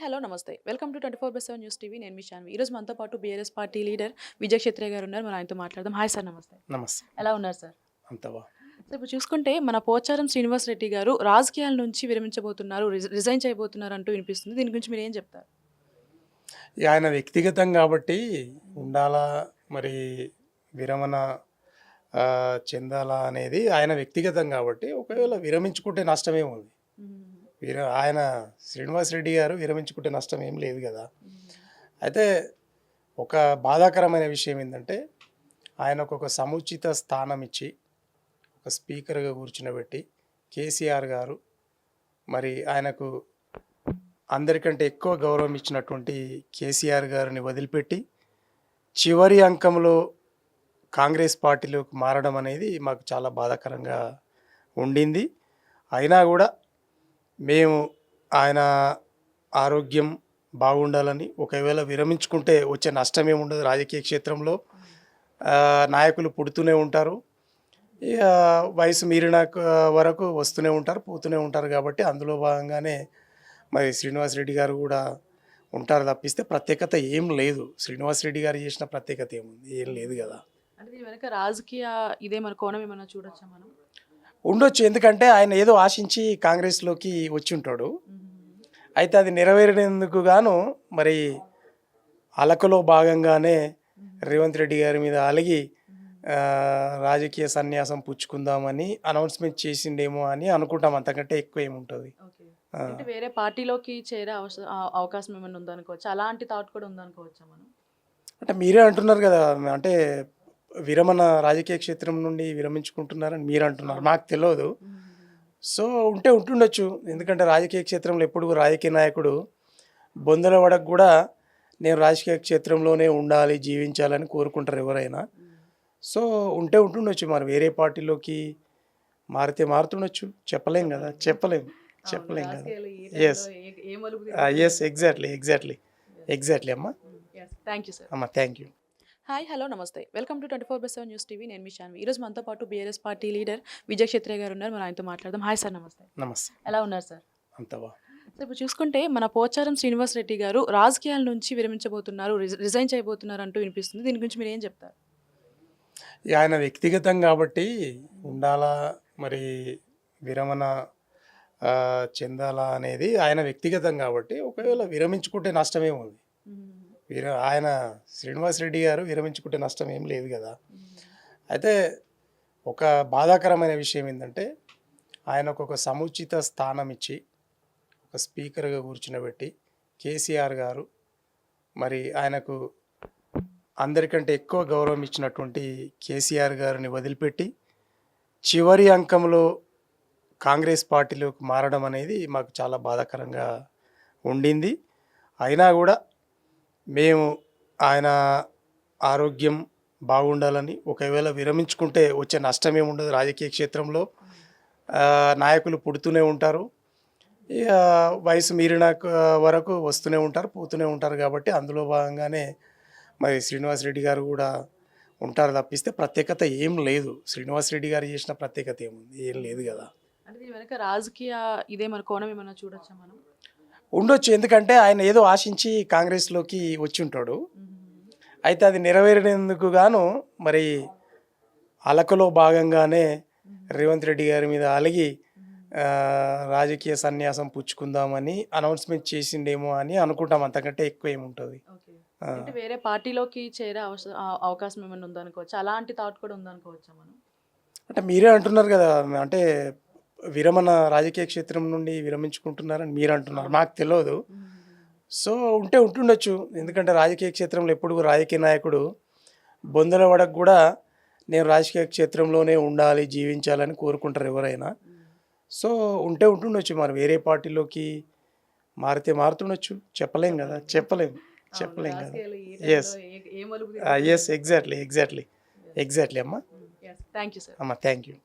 Hello నమస్తే welcome to 24/7 news TV నేను మీ శాన్వి ఈరోజు మనతో పాటు బీఆర్ఎస్ పార్టీ లీడర్ విజయ్ క్షత్రియ గారు ఉన్నారు. మనం ఆయనతో మాట్లాడదాం. హాయ్ సార్, నమస్తే. నమస్తే. ఎలా ఉన్నారు సార్? అంతవా సో ఇప్పుడు చూసుకుంటే మన పోచారం శ్రీనివాస్ రెడ్డి గారు రాజకీయాల నుంచి విరమించబోతున్నారు, రిజైన్ చేయబోతున్నారు అంటూ వినిపిస్తుంది. దీని గురించి మీరు ఏం చెప్తారు? ఆయన వ్యక్తిగతం కాబట్టి ఉండాలా, మరి విరమణ చెందాలా అనేది ఆయన వ్యక్తిగతం కాబట్టి ఒకవేళ విరమించుకుంటే నష్టమేముంది. ఆయన శ్రీనివాస్ రెడ్డి గారు విరమించుకుంటే నష్టం ఏం లేదు కదా. అయితే ఒక బాధాకరమైన విషయం ఏంటంటే ఆయనకు ఒక సముచిత స్థానం ఇచ్చి ఒక స్పీకర్గా కూర్చునబెట్టి కేసీఆర్ గారు మరి ఆయనకు అందరికంటే ఎక్కువ గౌరవం ఇచ్చినటువంటి కేసీఆర్ గారిని వదిలిపెట్టి చివరి అంకంలో కాంగ్రెస్ పార్టీలోకి మారడం అనేది మాకు చాలా బాధాకరంగా ఉండింది. అయినా కూడా మేము ఆయన ఆరోగ్యం బాగుండాలని, ఒకవేళ విరమించుకుంటే వచ్చే నష్టం ఏముండదు. రాజకీయ క్షేత్రంలో నాయకులు పుడుతూనే ఉంటారు, ఇక వయసు మీరిన వరకు వస్తూనే ఉంటారు, పోతూనే ఉంటారు. కాబట్టి అందులో భాగంగానే మరి శ్రీనివాస్ రెడ్డి గారు కూడా ఉంటారు తప్పిస్తే ప్రత్యేకత ఏం లేదు. శ్రీనివాస్ రెడ్డి గారు చేసిన ప్రత్యేకత ఏముంది, ఏం లేదు కదా. అంటే దీని వెనక రాజకీయ ఇదే మన కోణం ఏమైనా చూడొచ్చా మనం? ఉండొచ్చు, ఎందుకంటే ఆయన ఏదో ఆశించి కాంగ్రెస్లోకి వచ్చి ఉంటాడు. అయితే అది నెరవేరినందుకు గాను మరి అలకలో భాగంగానే రేవంత్ రెడ్డి గారి మీద అలిగి రాజకీయ సన్యాసం పుచ్చుకుందామని అనౌన్స్మెంట్ చేసిండేమో అని అనుకుంటాం. అంతకంటే ఎక్కువ ఏముంటుంది. అంటే వేరే పార్టీలోకి చేరే అవకాశం ఏమైనా ఉందనుకోవచ్చు, అలాంటి థాట్ కూడా ఉందనుకోవచ్చా మనం? అంటే మీరే అంటున్నారు కదా, అంటే విరమణ రాజకీయ క్షేత్రం నుండి విరమించుకుంటున్నారని మీరు అంటున్నారు, నాకు తెలియదు. సో ఉంటుండొచ్చు, ఎందుకంటే రాజకీయ క్షేత్రంలో ఎప్పుడు రాజకీయ నాయకుడు బొందల వడకు కూడా నేను రాజకీయ క్షేత్రంలోనే ఉండాలి, జీవించాలని కోరుకుంటారు ఎవరైనా. సో ఉంటుండొచ్చు, మరి వేరే పార్టీలోకి మారుతుండొచ్చు, చెప్పలేం కదా, చెప్పలేం కదా. ఎస్ ఎగ్జాక్ట్లీ అమ్మా. Thank you sir. అమ్మా, థ్యాంక్ యూ. హాయ్ హలో నమస్తే వెల్కమ్ టు 24/7 న్యూస్ టీవీ నేను మీ శాన్వి ఈరోజు మనతో పాటు బీఆర్ఎస్ పార్టీ లీడర్ విజయ్ క్షత్రియ గారు ఉన్నారు. మనం ఆయనతో మాట్లాడదాం. హాయ్ సార్, నమస్తే. నమస్తే. ఎలా ఉన్నారు సార్? అంతవా సో ఇప్పుడు చూసుకుంటే మన పోచారం శ్రీనివాస్ రెడ్డి గారు రాజకీయాల నుంచి విరమించబోతున్నారు, రిజైన్ చేయబోతున్నారు అంటూ వినిపిస్తుంది. దీని గురించి మీరు ఏం చెప్తారు? ఆయన వ్యక్తిగతం కాబట్టి ఉండాలా, మరి విరమణ చెందాలా అనేది ఆయన వ్యక్తిగతం కాబట్టి ఒకవేళ విరమించుకుంటే నష్టమేముంది. ఆయన శ్రీనివాస్ రెడ్డి గారు విరమించుకుంటే నష్టం ఏం లేదు కదా. అయితే ఒక బాధాకరమైన విషయం ఏంటంటే ఆయనకు ఒక సముచిత స్థానం ఇచ్చి ఒక స్పీకర్గా కూర్చునబెట్టి కేసీఆర్ గారు మరి ఆయనకు అందరికంటే ఎక్కువ గౌరవం ఇచ్చినటువంటి కేసీఆర్ గారిని వదిలిపెట్టి చివరి అంకంలో కాంగ్రెస్ పార్టీలోకి మారడం అనేది మాకు చాలా బాధాకరంగా ఉండింది. అయినా కూడా మేము ఆయన ఆరోగ్యం బాగుండాలని, ఒకవేళ విరమించుకుంటే వచ్చే నష్టం ఏముండదు. రాజకీయ క్షేత్రంలో నాయకులు పుడుతూనే ఉంటారు, ఇక వయసు మీరిన వరకు వస్తూనే ఉంటారు, పోతూనే ఉంటారు. కాబట్టి అందులో భాగంగానే మరి శ్రీనివాస్ రెడ్డి గారు కూడా ఉంటారు తప్పిస్తే ప్రత్యేకత ఏం లేదు. శ్రీనివాస్ రెడ్డి గారు చేసిన ప్రత్యేకత ఏముంది, ఏం లేదు కదా. అంటే దీని వెనక రాజకీయ ఇదే మన కోణం ఏమైనా చూడొచ్చా మనం? ఉండొచ్చు, ఎందుకంటే ఆయన ఏదో ఆశించి కాంగ్రెస్లోకి వచ్చి ఉంటాడు. అయితే అది నెరవేరినందుకు గాను మరి అలకలో భాగంగానే రేవంత్ రెడ్డి గారి మీద అలిగి రాజకీయ సన్యాసం పుచ్చుకుందామని అనౌన్స్మెంట్ చేసిండేమో అని అనుకుంటాం. అంతకంటే ఎక్కువ ఏముంటుంది. అంటే వేరే పార్టీలోకి చేరే అవకాశం ఏమైనా ఉందనుకోవచ్చు, అలాంటి థాట్ కూడా ఉందనుకోవచ్చా మనం? అంటే మీరే అంటున్నారు కదా, అంటే విరమణ రాజకీయ క్షేత్రం నుండి విరమించుకుంటున్నారని మీరు అంటున్నారు, నాకు తెలియదు. సో ఉంటుండొచ్చు, ఎందుకంటే రాజకీయ క్షేత్రంలో ఎప్పుడు రాజకీయ నాయకుడు బొందల వడకు కూడా నేను రాజకీయ క్షేత్రంలోనే ఉండాలి, జీవించాలని కోరుకుంటారు ఎవరైనా. సో ఉంటుండొచ్చు, మరి వేరే పార్టీలోకి మారుతుండొచ్చు, చెప్పలేం కదా, చెప్పలేం కదా. ఎస్ ఎగ్జాక్ట్లీ అమ్మా. Thank you sir. అమ్మా, థ్యాంక్ యూ.